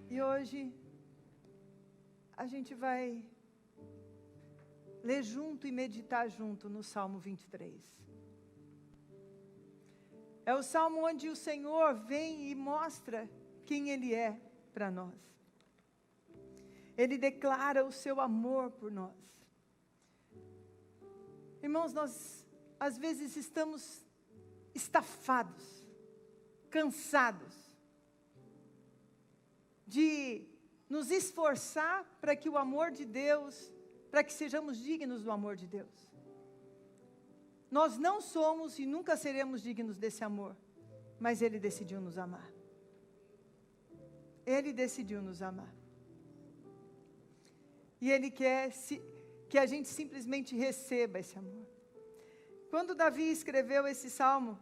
E hoje a gente vai ler junto e meditar junto no Salmo 23. É o salmo onde o Senhor vem e mostra quem Ele é para nós. Ele declara o seu amor por nós. Irmãos, nós às vezes estamos estafados, cansados de nos esforçar para que o amor de Deus, para que sejamos dignos do amor de Deus. Nós não somos e nunca seremos dignos desse amor, mas Ele decidiu nos amar. Ele decidiu nos amar. E Ele quer que a gente simplesmente receba esse amor. Quando Davi escreveu esse salmo,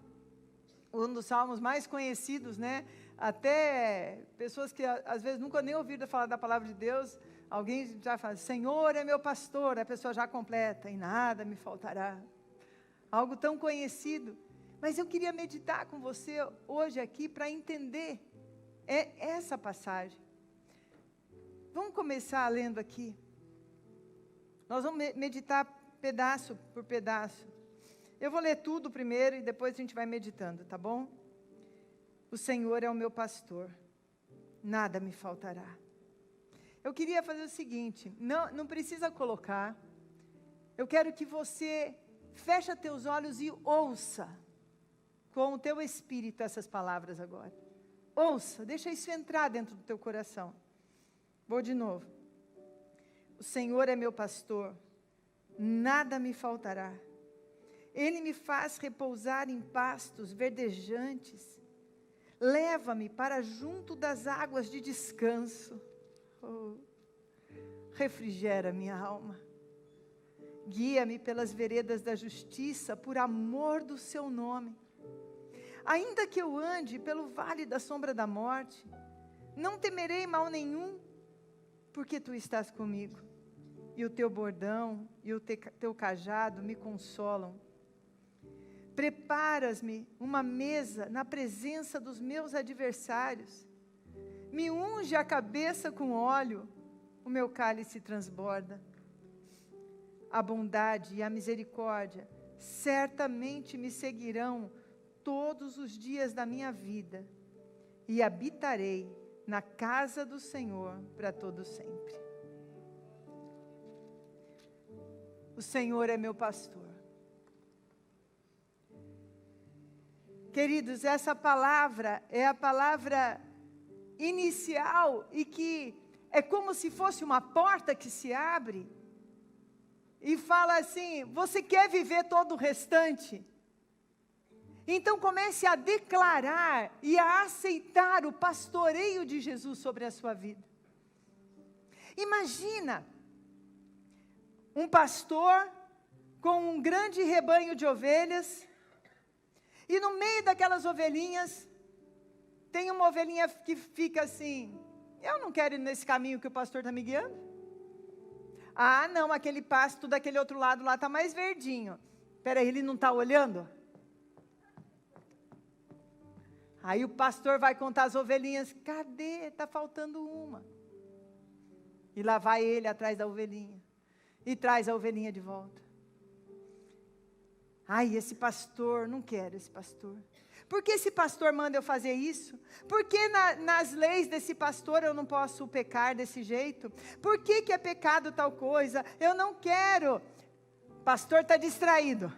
um dos salmos mais conhecidos, né? Até pessoas que às vezes nunca nem ouviram falar da palavra de Deus, alguém já fala, Senhor é meu pastor, a pessoa já completa, e nada me faltará. Algo tão conhecido. Mas eu queria meditar com você hoje aqui para entender essa passagem. Vamos começar lendo aqui. Nós vamos meditar pedaço por pedaço. Eu vou ler tudo primeiro e depois a gente vai meditando, tá bom? O Senhor é o meu pastor, nada me faltará. Eu queria fazer o seguinte, não precisa colocar. Eu quero que você feche teus olhos e ouça com o teu espírito essas palavras agora. Ouça, deixa isso entrar dentro do teu coração. Vou de novo. O Senhor é meu pastor, nada me faltará. Ele me faz repousar em pastos verdejantes. Leva-me para junto das águas de descanso. Refrigera minha alma. Guia-me pelas veredas da justiça, por amor do seu nome. Ainda que eu ande pelo vale da sombra da morte, não temerei mal nenhum, porque tu estás comigo. E o teu bordão e o teu cajado me consolam. Preparas-me uma mesa na presença dos meus adversários. Me unge a cabeça com óleo, o meu cálice transborda. A bondade e a misericórdia certamente me seguirão todos os dias da minha vida, e habitarei na casa do Senhor para todo sempre. O Senhor é meu pastor. Queridos, essa palavra é a palavra inicial e que é como se fosse uma porta que se abre e fala assim, você quer viver todo o restante? Então comece a declarar e a aceitar o pastoreio de Jesus sobre a sua vida. Imagina um pastor com um grande rebanho de ovelhas, e no meio daquelas ovelhinhas, tem uma ovelhinha que fica assim, eu não quero ir nesse caminho que o pastor está me guiando. Ah, não, aquele pasto daquele outro lado lá está mais verdinho. Espera aí, ele não está olhando? Aí o pastor vai contar as ovelhinhas, cadê? Está faltando uma. E lá vai ele atrás da ovelhinha. E traz a ovelhinha de volta. Ai, esse pastor, não quero esse pastor. Por que esse pastor manda eu fazer isso? Por que nas leis desse pastor eu não posso pecar desse jeito? Por que é pecado tal coisa? Eu não quero. O pastor está distraído.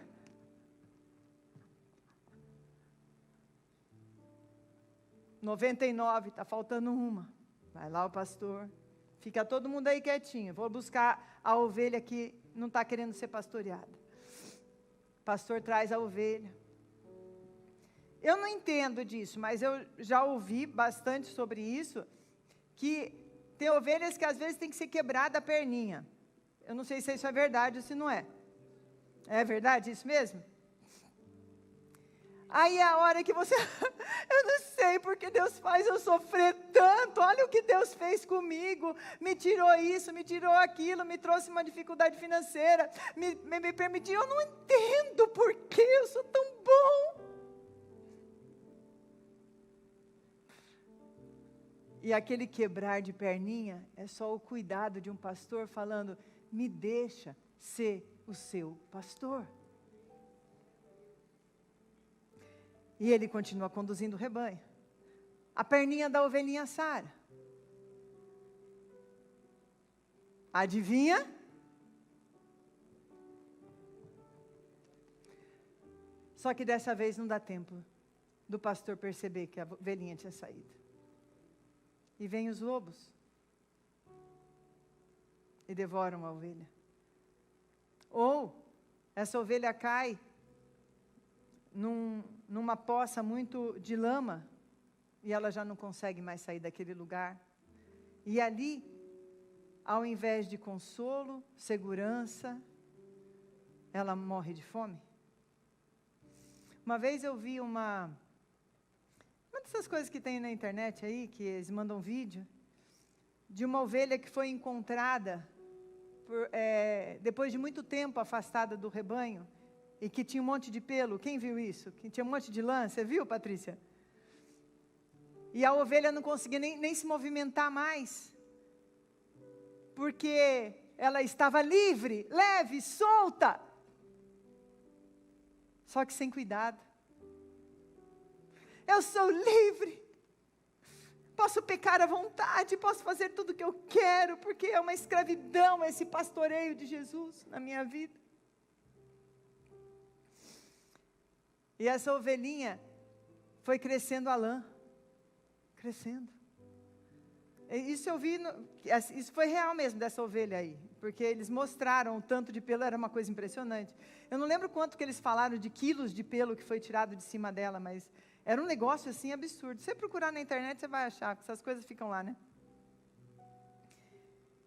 (99), está faltando uma. Vai lá o pastor. Fica todo mundo aí quietinho. Vou buscar a ovelha que não está querendo ser pastoreada. O pastor traz a ovelha. Eu não entendo disso, mas eu já ouvi bastante sobre isso, que tem ovelhas que às vezes tem que ser quebrada a perninha. Eu não sei se isso é verdade ou se não é. É verdade isso mesmo? Aí a hora que você, eu não sei porque Deus faz eu sofrer tanto, olha o que Deus fez comigo, me tirou isso, me tirou aquilo, me trouxe uma dificuldade financeira, me permitiu, eu não entendo por que eu sou tão bom. E aquele quebrar de perninha é só o cuidado de um pastor falando: me deixa ser o seu pastor. E ele continua conduzindo o rebanho. A perninha da ovelhinha sara. Adivinha? Só que dessa vez não dá tempo do pastor perceber que a ovelhinha tinha saído. E vêm os lobos e devoram a ovelha. Ou essa ovelha cai numa poça muito de lama e ela já não consegue mais sair daquele lugar. E ali, ao invés de consolo, segurança, ela morre de fome. Uma vez eu vi uma dessas coisas que tem na internet aí, que eles mandam vídeo, de uma ovelha que foi encontrada, depois de muito tempo afastada do rebanho, e que tinha um monte de pelo. Quem viu isso? Que tinha um monte de lã. Você viu, Patrícia? E a ovelha não conseguia nem se movimentar mais, porque ela estava livre, leve, solta, só que sem cuidado. Eu sou livre, posso pecar à vontade, posso fazer tudo o que eu quero, porque é uma escravidão esse pastoreio de Jesus na minha vida. E essa ovelhinha foi crescendo a lã, crescendo. Isso eu vi, isso foi real mesmo dessa ovelha aí, porque eles mostraram o tanto de pelo, era uma coisa impressionante. Eu não lembro quanto que eles falaram de quilos de pelo que foi tirado de cima dela, mas era um negócio assim absurdo. Se você procurar na internet, você vai achar, que essas coisas ficam lá, né?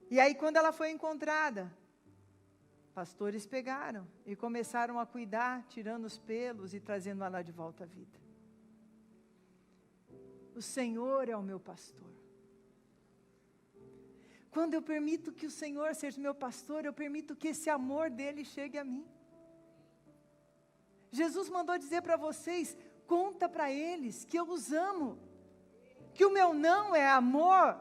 E aí quando ela foi encontrada, pastores pegaram e começaram a cuidar, tirando os pelos e trazendo ela de volta à vida. O Senhor é o meu pastor. Quando eu permito que o Senhor seja meu pastor, eu permito que esse amor dele chegue a mim. Jesus mandou dizer para vocês: conta para eles que eu os amo, que o meu não é amor,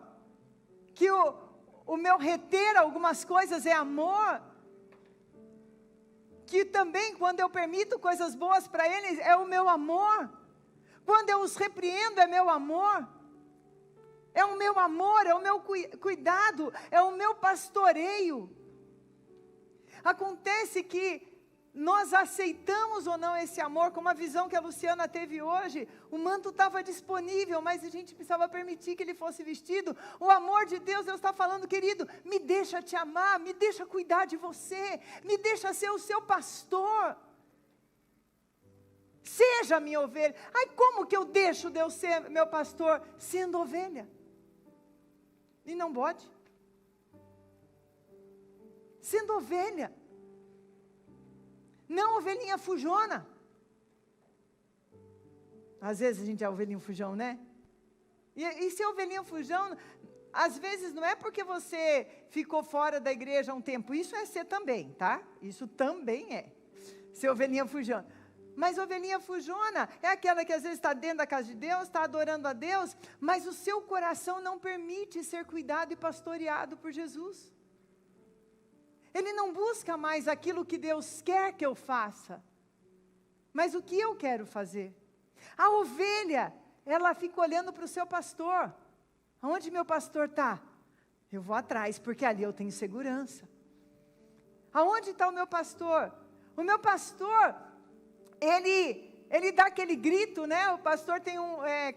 que o meu reter algumas coisas é amor, que também quando eu permito coisas boas para eles é o meu amor, quando eu os repreendo é meu amor. É o meu amor, é o meu cuidado, é o meu pastoreio. Acontece que nós aceitamos ou não esse amor, como a visão que a Luciana teve hoje. O manto estava disponível, mas a gente precisava permitir que ele fosse vestido. O amor de Deus está falando: querido, me deixa te amar, me deixa cuidar de você, me deixa ser o seu pastor. Seja minha ovelha. Ai, como que eu deixo Deus ser meu pastor? Sendo ovelha. E não bode. Sendo ovelha. Não ovelhinha fujona. Às vezes a gente é ovelhinho fujão, né? E se é ovelhinho fujão, às vezes não é porque você ficou fora da igreja há um tempo. Isso é ser também, tá? Isso também é ser ovelhinha fujona. Mas ovelhinha fujona é aquela que às vezes está dentro da casa de Deus, está adorando a Deus, mas o seu coração não permite ser cuidado e pastoreado por Jesus. Ele não busca mais aquilo que Deus quer que eu faça, mas o que eu quero fazer. A ovelha, ela fica olhando para o seu pastor. Aonde meu pastor está? Eu vou atrás, porque ali eu tenho segurança. Aonde está o meu pastor? O meu pastor, ele dá aquele grito, né? O pastor tem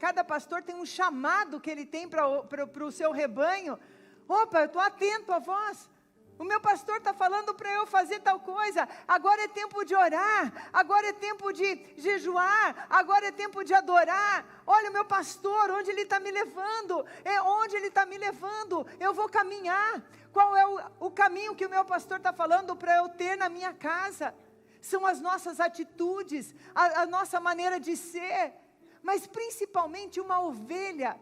cada pastor tem um chamado que ele tem para o seu rebanho. Opa, eu estou atento à voz. O meu pastor está falando para eu fazer tal coisa. Agora é tempo de orar. Agora é tempo de jejuar. Agora é tempo de adorar. Olha o meu pastor, onde ele está me levando. Onde ele está me levando. Eu vou caminhar. Qual é o caminho que o meu pastor está falando para eu ter na minha casa? São as nossas atitudes, a nossa maneira de ser. Mas principalmente uma ovelha,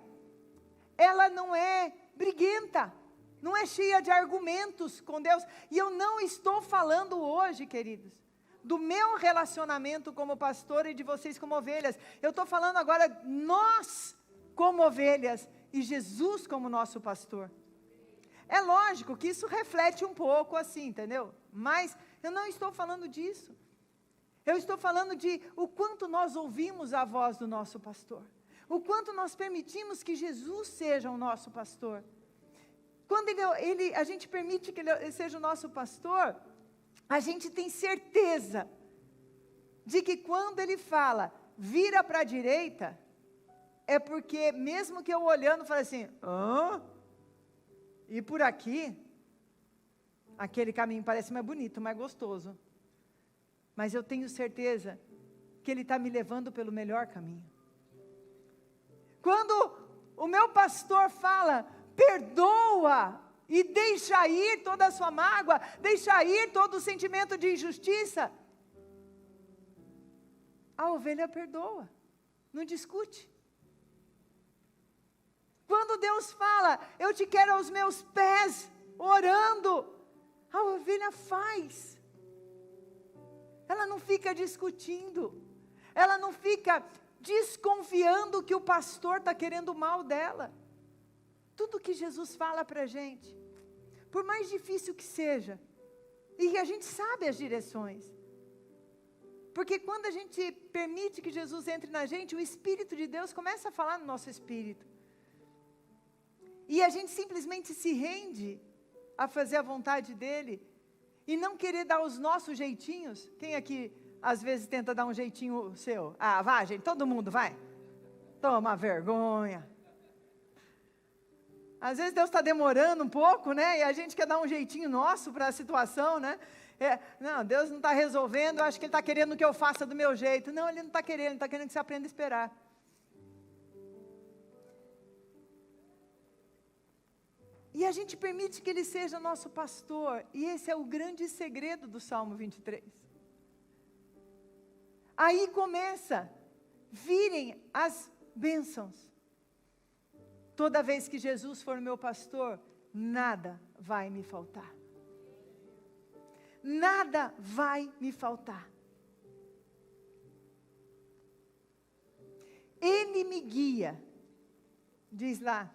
ela não é briguenta. Não é cheia de argumentos com Deus. E eu não estou falando hoje, queridos, do meu relacionamento como pastor e de vocês como ovelhas. Eu estou falando agora, nós como ovelhas, e Jesus como nosso pastor. É lógico que isso reflete um pouco assim, entendeu? Mas eu não estou falando disso. Eu estou falando de o quanto nós ouvimos a voz do nosso pastor. O quanto nós permitimos que Jesus seja o nosso pastor. Quando a gente permite que ele seja o nosso pastor, a gente tem certeza de que quando ele fala, vira para a direita, é porque mesmo que eu olhando, falo assim, e por aqui, aquele caminho parece mais bonito, mais gostoso. Mas eu tenho certeza que ele está me levando pelo melhor caminho. Quando o meu pastor fala, perdoa e deixa ir toda a sua mágoa, deixa ir todo o sentimento de injustiça, a ovelha perdoa, não discute. Quando Deus fala, eu te quero aos meus pés, orando, a ovelha faz. Ela não fica discutindo, ela não fica desconfiando que o pastor está querendo o mal dela. Tudo que Jesus fala para a gente, por mais difícil que seja, e a gente sabe as direções, porque quando a gente permite que Jesus entre na gente, o Espírito de Deus começa a falar no nosso espírito, e a gente simplesmente se rende a fazer a vontade dEle, e não querer dar os nossos jeitinhos. Quem aqui às vezes tenta dar um jeitinho seu? Ah, vai gente, todo mundo vai, toma vergonha. Às vezes Deus está demorando um pouco, né? E a gente quer dar um jeitinho nosso para a situação, né? Não, Deus não está resolvendo, eu acho que Ele está querendo que eu faça do meu jeito. Não, Ele não está querendo, Ele está querendo que você aprenda a esperar. E a gente permite que Ele seja nosso pastor. E esse é o grande segredo do Salmo 23. Aí começa, virem as bênçãos. Toda vez que Jesus for meu pastor, nada vai me faltar. Nada vai me faltar. Ele me guia, diz lá.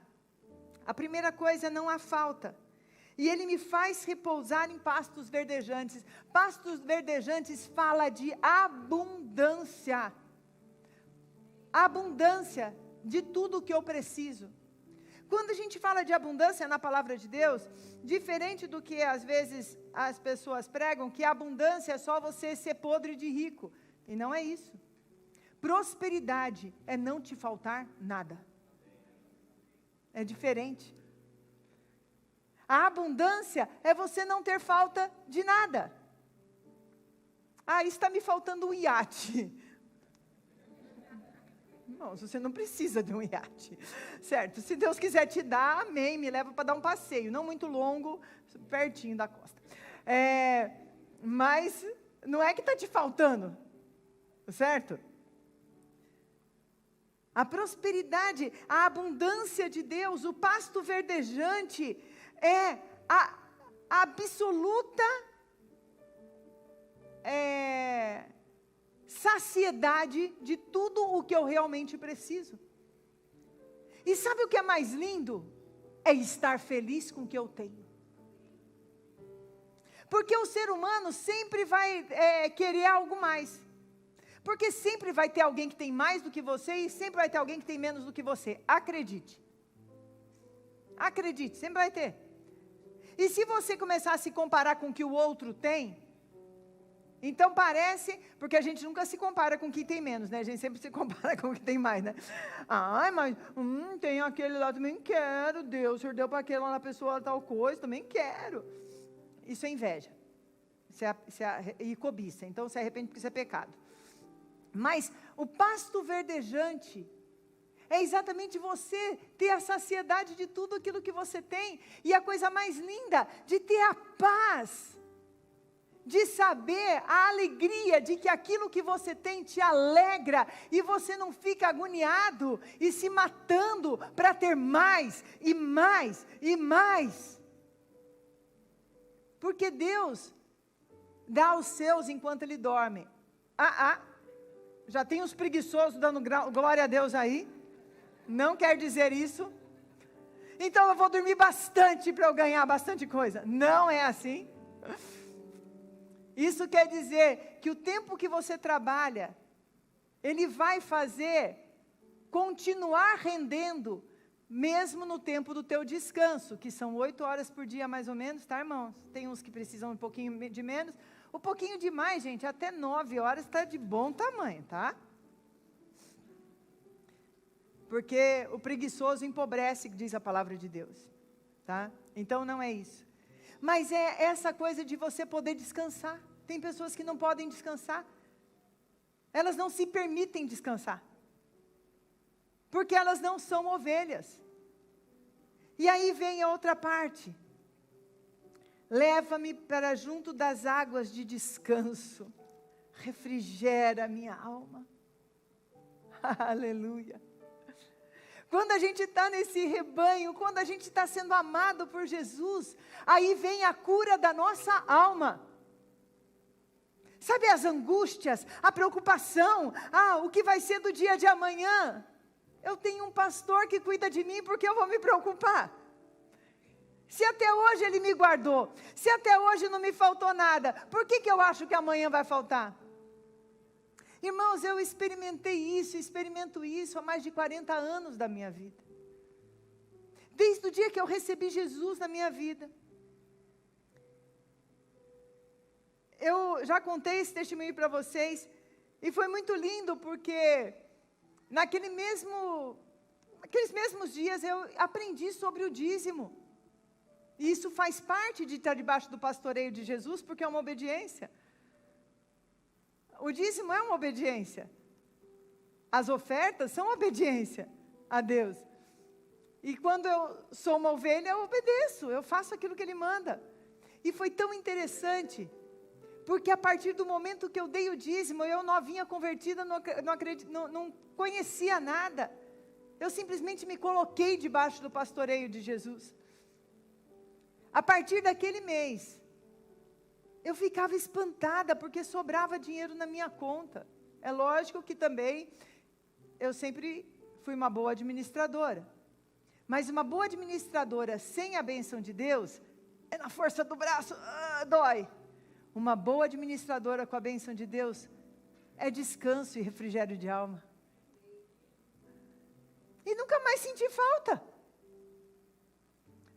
A primeira coisa, não há falta. E Ele me faz repousar em pastos verdejantes. Pastos verdejantes fala de abundância. Abundância de tudo o que eu preciso. Quando a gente fala de abundância na palavra de Deus, diferente do que às vezes as pessoas pregam, que a abundância é só você ser podre de rico. E não é isso. Prosperidade é não te faltar nada. É diferente. A abundância é você não ter falta de nada. Ah, está me faltando um iate. Não, você não precisa de um iate, certo? Se Deus quiser te dar, amém, me leva para dar um passeio, não muito longo, pertinho da costa. Mas não é que está te faltando, certo? A prosperidade, a abundância de Deus, o pasto verdejante, é a absoluta saciedade de tudo o que eu realmente preciso. E sabe o que é mais lindo? É estar feliz com o que eu tenho. Porque o ser humano sempre vai querer algo mais. Porque sempre vai ter alguém que tem mais do que você e sempre vai ter alguém que tem menos do que você. Acredite. Acredite, sempre vai ter. E se você começar a se comparar com o que o outro tem, então parece, porque a gente nunca se compara com quem tem menos, né? A gente sempre se compara com quem tem mais, né? Ai, mas tem aquele lá, também quero, Deus, o Senhor deu para aquela lá, pessoa tal coisa, também quero. Isso é inveja. E cobiça, então se arrepende porque isso é pecado. Mas o pasto verdejante é exatamente você ter a saciedade de tudo aquilo que você tem. E a coisa mais linda, de ter a paz, de saber a alegria de que aquilo que você tem te alegra e você não fica agoniado e se matando para ter mais e mais e mais. Porque Deus dá aos seus enquanto Ele dorme. Já tem os preguiçosos dando glória a Deus aí. Não quer dizer isso. então eu vou dormir bastante para eu ganhar bastante coisa. Não é assim. Isso quer dizer que o tempo que você trabalha, ele vai fazer continuar rendendo, mesmo no tempo do teu descanso, que são 8 horas por dia mais ou menos, tá, irmãos? Tem uns que precisam um pouquinho de menos. Um pouquinho de mais, gente, até 9 horas está de bom tamanho, tá? Porque o preguiçoso empobrece, diz a palavra de Deus, tá? Então não é isso. Mas é essa coisa de você poder descansar. Tem pessoas que não podem descansar. Elas não se permitem descansar. Porque elas não são ovelhas. E aí vem a outra parte. Leva-me para junto das águas de descanso. Refrigera a minha alma. Aleluia. Quando a gente está nesse rebanho, quando a gente está sendo amado por Jesus, aí vem a cura da nossa alma. Sabe as angústias, a preocupação, o que vai ser do dia de amanhã? Eu tenho um pastor que cuida de mim, porque eu vou me preocupar? Se até hoje ele me guardou, se até hoje não me faltou nada, por que eu acho que amanhã vai faltar? Irmãos, eu experimento isso há mais de 40 anos da minha vida. Desde o dia que eu recebi Jesus na minha vida. Eu já contei esse testemunho para vocês, e foi muito lindo, porque naqueles mesmos dias eu aprendi sobre o dízimo. E isso faz parte de estar debaixo do pastoreio de Jesus, porque é uma obediência. O dízimo é uma obediência. As ofertas são obediência a Deus. E quando eu sou uma ovelha, eu obedeço, eu faço aquilo que Ele manda. E foi tão interessante, porque a partir do momento que eu dei o dízimo, eu novinha convertida, não conhecia nada. Eu simplesmente me coloquei debaixo do pastoreio de Jesus. A partir daquele mês, eu ficava espantada, porque sobrava dinheiro na minha conta. É lógico que também, eu sempre fui uma boa administradora. Mas uma boa administradora sem a bênção de Deus, é na força do braço, dói. Uma boa administradora com a bênção de Deus, é descanso e refrigério de alma. E nunca mais senti falta.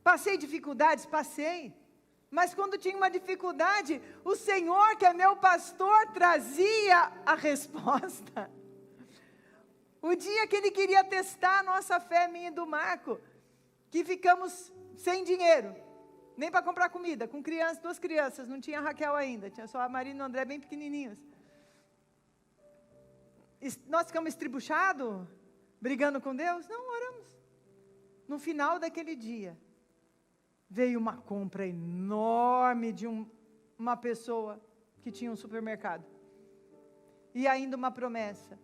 Passei dificuldades? Passei. Mas quando tinha uma dificuldade, o Senhor, que é meu pastor, trazia a resposta. O dia que Ele queria testar a nossa fé, minha e do Marco, que ficamos sem dinheiro, nem para comprar comida, com crianças, 2 crianças, não tinha a Raquel ainda, tinha só a Marina e o André bem pequenininhos. Nós ficamos estribuchados, brigando com Deus? Não, oramos. No final daquele dia, veio uma compra enorme de uma pessoa que tinha um supermercado. E ainda uma promessa.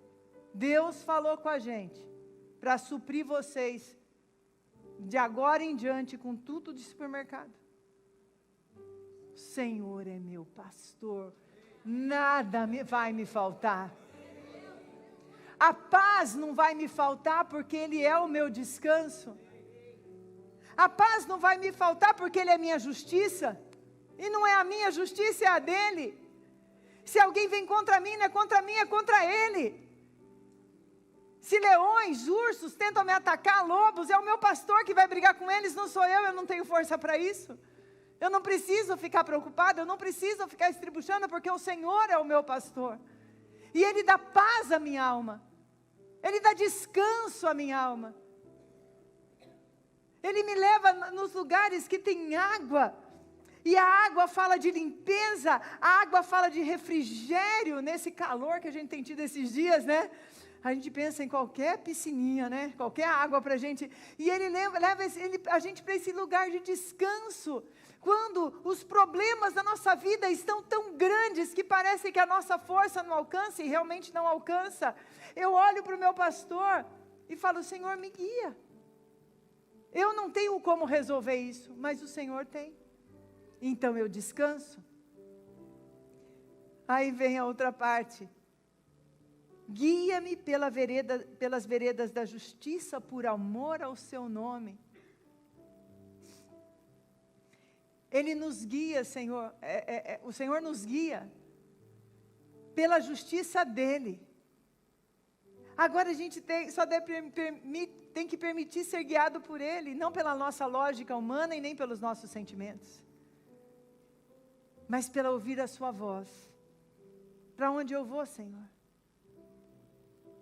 Deus falou com a gente para suprir vocês de agora em diante com tudo de supermercado. O Senhor é meu pastor, nada vai me faltar. A paz não vai me faltar, porque Ele é o meu descanso. A paz não vai me faltar, porque Ele é minha justiça. E não é a minha justiça, é a dEle. Se alguém vem contra mim, não é contra mim, é contra Ele. Se leões, ursos tentam me atacar, lobos, é o meu pastor que vai brigar com eles, não sou eu não tenho força para isso. Eu não preciso ficar preocupada, eu não preciso ficar estribuchando, porque o Senhor é o meu pastor. E Ele dá paz à minha alma. Ele dá descanso à minha alma. Ele me leva nos lugares que tem água. E a água fala de limpeza, a água fala de refrigério, nesse calor que a gente tem tido esses dias, né? A gente pensa em qualquer piscininha, né? Qualquer água para a gente. E Ele leva a gente para esse lugar de descanso. Quando os problemas da nossa vida estão tão grandes que parece que a nossa força não alcança, e realmente não alcança, eu olho para o meu pastor e falo: Senhor, me guia. Eu não tenho como resolver isso, mas o Senhor tem. Então eu descanso. Aí vem a outra parte. Guia-me pelas veredas da justiça, por amor ao seu nome. Ele nos guia, Senhor, o Senhor nos guia pela justiça dEle. Agora a gente tem que permitir ser guiado por Ele, não pela nossa lógica humana e nem pelos nossos sentimentos, mas pela ouvir a sua voz. Para onde eu vou, Senhor?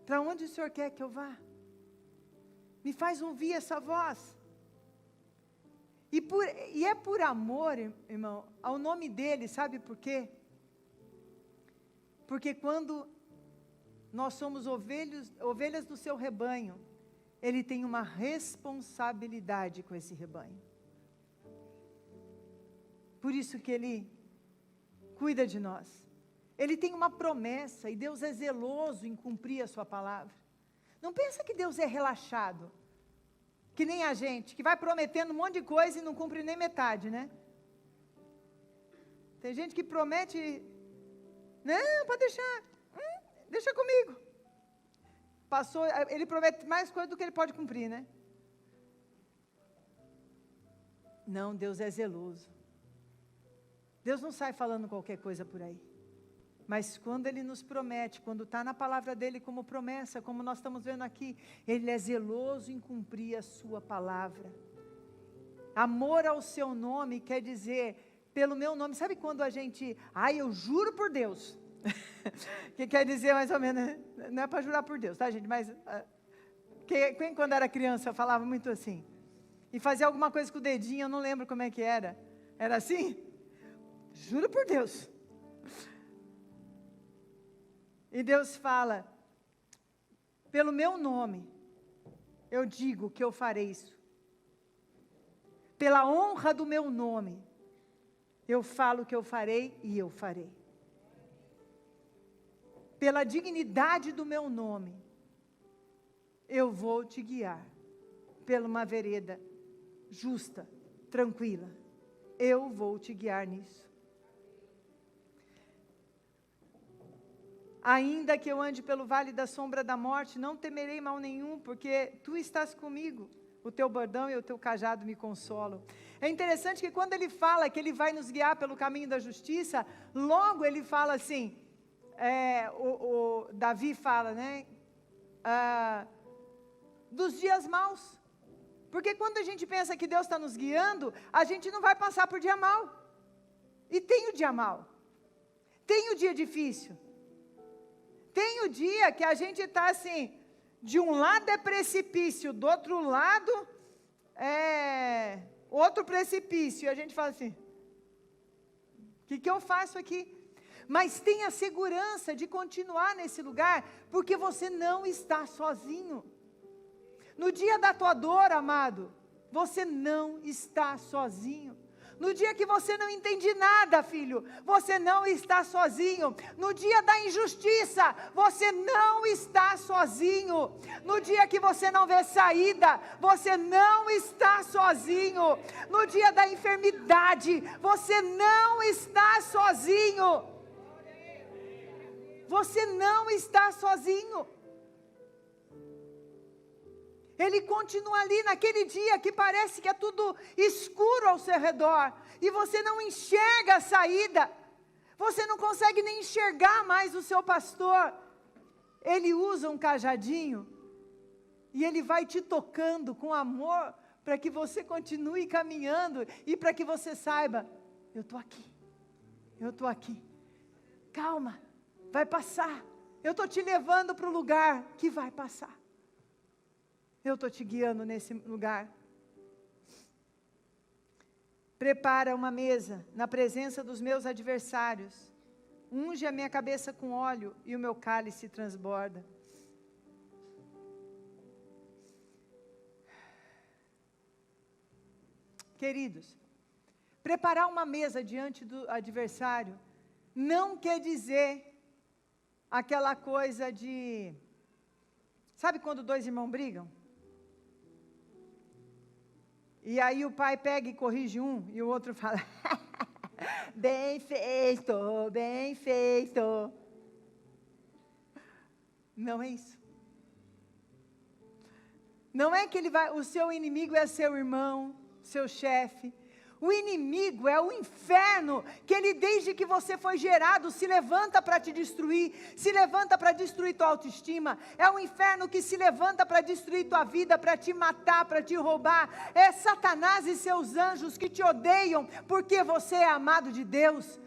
Para onde o Senhor quer que eu vá? Me faz ouvir essa voz. E é por amor, irmão, ao nome dEle, sabe por quê? Porque quando nós somos ovelhas do seu rebanho, Ele tem uma responsabilidade com esse rebanho. Por isso que Ele cuida de nós. Ele tem uma promessa e Deus é zeloso em cumprir a sua palavra. Não pensa que Deus é relaxado, que nem a gente, que vai prometendo um monte de coisa e não cumpre nem metade, né? Tem gente que promete, não, pode deixar, deixa comigo. Passou, ele promete mais coisa do que ele pode cumprir, né? Não, Deus é zeloso. Deus não sai falando qualquer coisa por aí. Mas quando Ele nos promete, quando está na palavra dEle como promessa, como nós estamos vendo aqui, Ele é zeloso em cumprir a sua palavra. Amor ao seu nome quer dizer, pelo meu nome, sabe quando a gente, eu juro por Deus, que quer dizer mais ou menos, não é para jurar por Deus, tá gente, mas, quem quando era criança falava muito assim, e fazia alguma coisa com o dedinho, eu não lembro como é que era assim? Juro por Deus. E Deus fala, pelo meu nome, eu digo que eu farei isso. Pela honra do meu nome, eu falo que eu farei e eu farei. Pela dignidade do meu nome, eu vou te guiar pela uma vereda justa, tranquila. Eu vou te guiar nisso. Ainda que eu ande pelo vale da sombra da morte, não temerei mal nenhum, porque tu estás comigo. O teu bordão e o teu cajado me consolam. É interessante que quando ele fala que ele vai nos guiar pelo caminho da justiça, logo ele fala assim, o Davi fala, né? Dos dias maus. Porque quando a gente pensa que Deus está nos guiando, a gente não vai passar por dia mau. E tem o dia mau. Tem o dia difícil. Tem o dia que a gente está assim, de um lado é precipício, do outro lado é outro precipício. E a gente fala assim, o que eu faço aqui? Mas tenha segurança de continuar nesse lugar, porque você não está sozinho. No dia da tua dor, amado, você não está sozinho. No dia que você não entende nada, filho, você não está sozinho. No dia da injustiça, você não está sozinho. No dia que você não vê saída, você não está sozinho. No dia da enfermidade, você não está sozinho. Você não está sozinho. Ele continua ali naquele dia que parece que é tudo escuro ao seu redor, e você não enxerga a saída, você não consegue nem enxergar mais o seu pastor. Ele usa um cajadinho, e ele vai te tocando com amor, para que você continue caminhando, e para que você saiba, eu estou aqui, calma, vai passar, eu estou te levando para o lugar que vai passar. Eu estou te guiando nesse lugar. Prepara uma mesa na presença dos meus adversários. Unge a minha cabeça com óleo e o meu cálice transborda. Queridos, preparar uma mesa diante do adversário não quer dizer aquela coisa de... Sabe quando dois irmãos brigam? E aí o pai pega e corrige um, e o outro fala, bem feito, bem feito. Não é isso. Não é que o seu inimigo é seu irmão, seu chefe. O inimigo é o inferno, que ele desde que você foi gerado se levanta para te destruir, se levanta para destruir tua autoestima. É o inferno que se levanta para destruir tua vida, para te matar, para te roubar. É Satanás e seus anjos que te odeiam porque você é amado de Deus.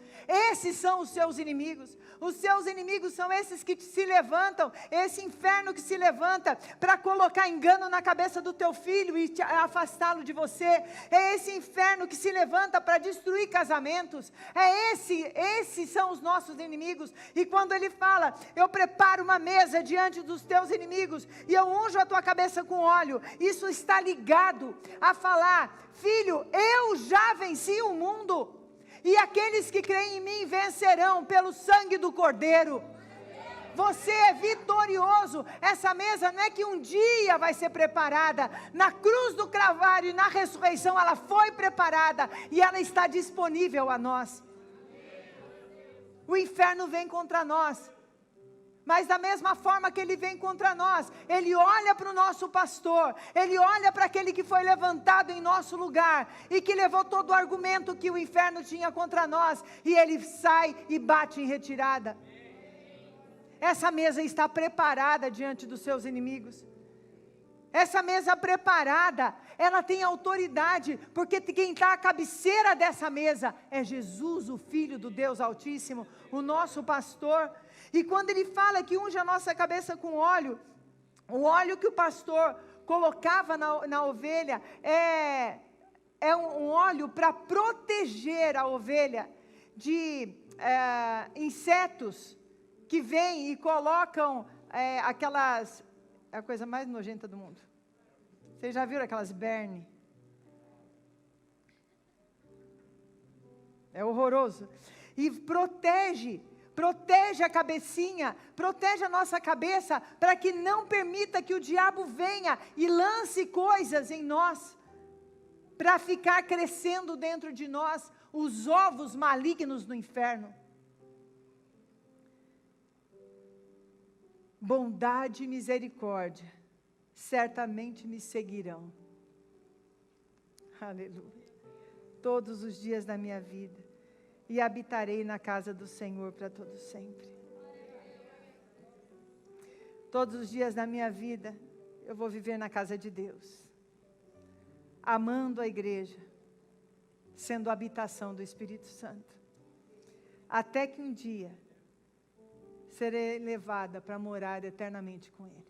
Esses são os seus inimigos. Os seus inimigos são esses que se levantam, esse inferno que se levanta para colocar engano na cabeça do teu filho e afastá-lo de você. É esse inferno que se levanta para destruir casamentos. Esses são os nossos inimigos. E quando ele fala, eu preparo uma mesa diante dos teus inimigos e eu unjo a tua cabeça com óleo, isso está ligado a falar, filho, eu já venci o mundo. E aqueles que creem em mim vencerão pelo sangue do Cordeiro. Você é vitorioso. Essa mesa não é que um dia vai ser preparada. Na cruz do Calvário e na ressurreição ela foi preparada e ela está disponível a nós. O inferno vem contra nós. Mas da mesma forma que ele vem contra nós, ele olha para o nosso pastor, ele olha para aquele que foi levantado em nosso lugar, e que levou todo o argumento que o inferno tinha contra nós, e ele sai e bate em retirada. Essa mesa está preparada diante dos seus inimigos. Essa mesa preparada, ela tem autoridade, porque quem está à cabeceira dessa mesa é Jesus, o Filho do Deus Altíssimo, o nosso pastor. E quando ele fala que unge a nossa cabeça com óleo, o óleo que o pastor colocava na ovelha é um óleo para proteger a ovelha de insetos que vêm e colocam aquelas... É a coisa mais nojenta do mundo. Vocês já viram aquelas berne? É horroroso. E protege a cabecinha, protege a nossa cabeça, para que não permita que o diabo venha e lance coisas em nós, para ficar crescendo dentro de nós os ovos malignos do inferno. Bondade e misericórdia certamente me seguirão. Aleluia. Todos os dias da minha vida. E habitarei na casa do Senhor para todo sempre. Todos os dias da minha vida, eu vou viver na casa de Deus. Amando a igreja, sendo a habitação do Espírito Santo. Até que um dia, serei levada para morar eternamente com Ele.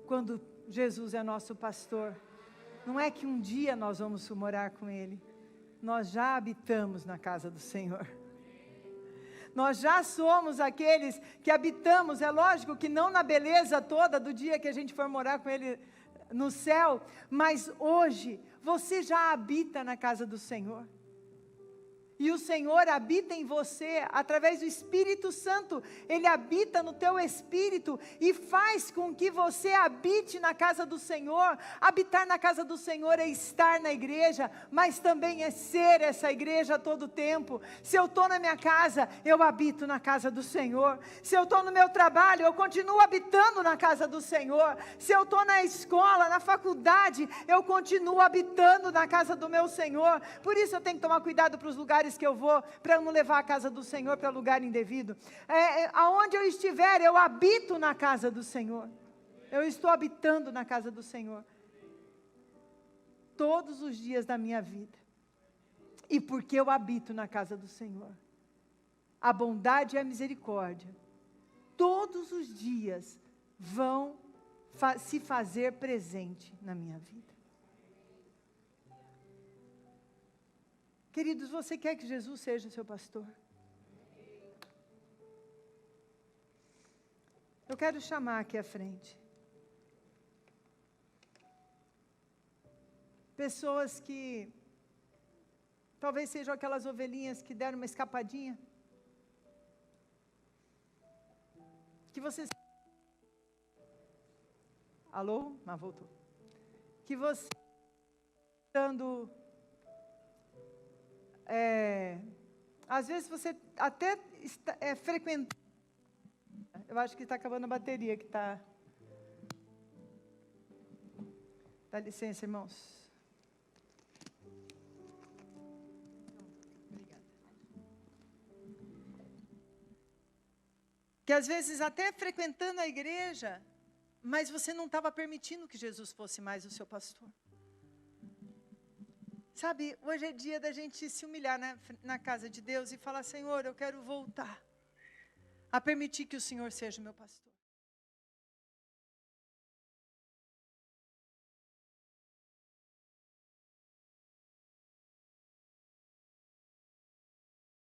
Quando Jesus é nosso pastor, não é que um dia nós vamos morar com Ele, nós já habitamos na casa do Senhor. Nós já somos aqueles que habitamos, é lógico que não na beleza toda do dia que a gente for morar com Ele no céu, mas hoje você já habita na casa do Senhor. E o Senhor habita em você, através do Espírito Santo, Ele habita no teu espírito, e faz com que você habite na casa do Senhor. Habitar na casa do Senhor é estar na igreja, mas também é ser essa igreja a todo tempo. Se eu estou na minha casa, eu habito na casa do Senhor. Se eu estou no meu trabalho, eu continuo habitando na casa do Senhor. Se eu estou na escola, na faculdade, eu continuo habitando na casa do meu Senhor. Por isso eu tenho que tomar cuidado para os lugares que eu vou, para eu não levar a casa do Senhor para lugar indevido. Aonde eu estiver, eu habito na casa do Senhor. Eu estou habitando na casa do Senhor todos os dias da minha vida. E porque eu habito na casa do Senhor, a bondade e a misericórdia todos os dias vão se fazer presente na minha vida. Queridos, você quer que Jesus seja o seu pastor? Eu quero chamar aqui à frente pessoas que talvez sejam aquelas ovelhinhas que deram uma escapadinha, que você... Alô? Ah, voltou. Que você dando... às vezes você até frequenta. Eu acho que está acabando a bateria que está. Dá licença, irmãos. que às vezes até frequentando a igreja, mas você não estava permitindo que Jesus fosse mais o seu pastor. Sabe, hoje é dia da gente se humilhar na casa de Deus e falar: Senhor, eu quero voltar a permitir que o Senhor seja o meu pastor.